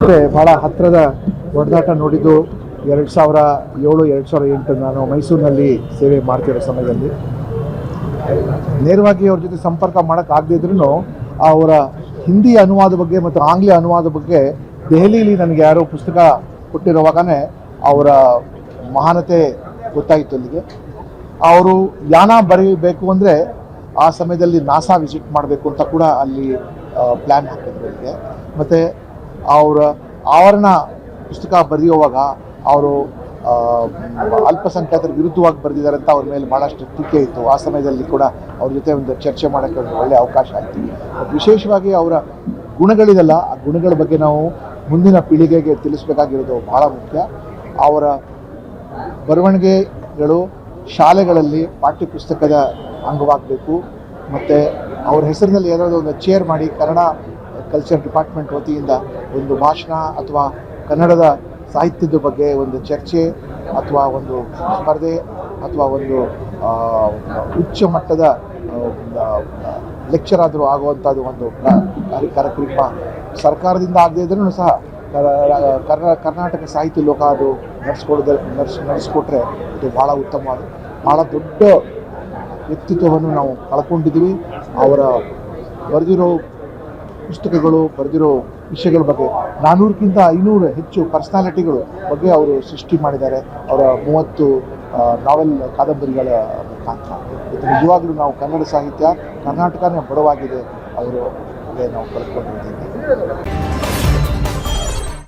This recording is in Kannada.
ಭಾಳ ಹತ್ತಿರದ ಒಡನಾಟ ನೋಡಿದ್ದು 2007-2008 ನಾನು ಮೈಸೂರಿನಲ್ಲಿ ಸೇವೆ ಮಾಡ್ತಿರೋ ಸಮಯದಲ್ಲಿ ನೇರವಾಗಿ ಅವ್ರ ಜೊತೆ ಸಂಪರ್ಕ ಮಾಡೋಕ್ಕಾಗದೇ ಇದ್ರೂ ಅವರ ಹಿಂದಿ ಅನುವಾದ ಬಗ್ಗೆ ಮತ್ತು ಆಂಗ್ಲ ಅನುವಾದ ಬಗ್ಗೆ ದೆಹಲಿಯಲ್ಲಿ ನನಗೆ ಯಾರೋ ಪುಸ್ತಕ ಕೊಟ್ಟಿರುವಾಗಲೇ ಅವರ ಮಹಾನತೆ ಗೊತ್ತಾಯಿತು. ಅಲ್ಲಿಗೆ ಅವರು ಯಾನ ಬರೀಬೇಕು ಅಂದರೆ ಆ ಸಮಯದಲ್ಲಿ ನಾಸಾ ವಿಸಿಟ್ ಮಾಡಬೇಕು ಅಂತ ಕೂಡ ಅಲ್ಲಿ ಪ್ಲ್ಯಾನ್ ಹಾಕಿದ್ರು ಅಲ್ಲಿಗೆ. ಮತ್ತು ಅವರ ಆವರಣ ಪುಸ್ತಕ ಬರೆಯುವಾಗ ಅವರು ಅಲ್ಪಸಂಖ್ಯಾತರ ವಿರುದ್ಧವಾಗಿ ಬರೆದಿದ್ದಾರೆ ಅಂತ ಅವ್ರ ಮೇಲೆ ಭಾಳಷ್ಟು ಟೀಕೆ ಇತ್ತು. ಆ ಸಮಯದಲ್ಲಿ ಕೂಡ ಅವ್ರ ಜೊತೆ ಒಂದು ಚರ್ಚೆ ಮಾಡೋಕ್ಕೆ ಒಂದು ಒಳ್ಳೆಯ ಅವಕಾಶ ಆಯಿತು. ವಿಶೇಷವಾಗಿ ಅವರ ಗುಣಗಳಿದೆಲ್ಲ, ಆ ಗುಣಗಳ ಬಗ್ಗೆ ನಾವು ಮುಂದಿನ ಪೀಳಿಗೆಗೆ ತಿಳಿಸ್ಬೇಕಾಗಿರೋದು ಭಾಳ ಮುಖ್ಯ. ಅವರ ಬರವಣಿಗೆಗಳು ಶಾಲೆಗಳಲ್ಲಿ ಪಾಠ್ಯಪುಸ್ತಕದ ಅಂಗವಾಗಬೇಕು. ಮತ್ತು ಅವ್ರ ಹೆಸರಿನಲ್ಲಿ ಏನಾದರೂ ಒಂದು ಚೇರ್ ಮಾಡಿ ಕನ್ನಡ ಕಲ್ಚರ್ ಡಿಪಾರ್ಟ್ಮೆಂಟ್ ವತಿಯಿಂದ ಒಂದು ಭಾಷಣ ಅಥವಾ ಕನ್ನಡದ ಸಾಹಿತ್ಯದ ಬಗ್ಗೆ ಒಂದು ಚರ್ಚೆ ಅಥವಾ ಒಂದು ಸ್ಪರ್ಧೆ ಅಥವಾ ಒಂದು ಉಚ್ಚ ಮಟ್ಟದ ಲೆಕ್ಚರ್ ಆದರೂ ಆಗುವಂಥದ್ದು ಒಂದು ಕಾರ್ಯಕ್ರಮ ಸರ್ಕಾರದಿಂದ ಆಗದೇ ಇದ್ರೂ ಸಹ ಕರ್ನಾಟಕ ಸಾಹಿತ್ಯ ಲೋಕ ಅದು ನಡೆಸ್ಕೊಟ್ರೆ ಇದು ಭಾಳ ಉತ್ತಮವಾದ ಭಾಳ ದೊಡ್ಡ ವ್ಯಕ್ತಿತ್ವವನ್ನು ನಾವು ಕಳ್ಕೊಂಡಿದ್ದೀವಿ. ಅವರ ಬರೆದಿರೋ ಪುಸ್ತಕಗಳು, ಬರೆದಿರೋ ವಿಷಯಗಳ ಬಗ್ಗೆ 400ಕ್ಕಿಂತ 500 ಹೆಚ್ಚು ಪರ್ಸ್ನಾಲಿಟಿಗಳು ಬಗ್ಗೆ ಅವರು ಸೃಷ್ಟಿ ಮಾಡಿದ್ದಾರೆ ಅವರ 30 ನಾವೆಲ್ ಕಾದಂಬರಿಗಳ ಮುಖಾಂತರ. ಇದು ನಿಜವಾಗ್ಲೂ ನಾವು ಕನ್ನಡ ಸಾಹಿತ್ಯ ಕರ್ನಾಟಕನೇ ಬಡವಾಗಿದೆ ಅವರು ನಾವು ಕಳ್ಕೊಂಡಿದ್ದೀವಿ.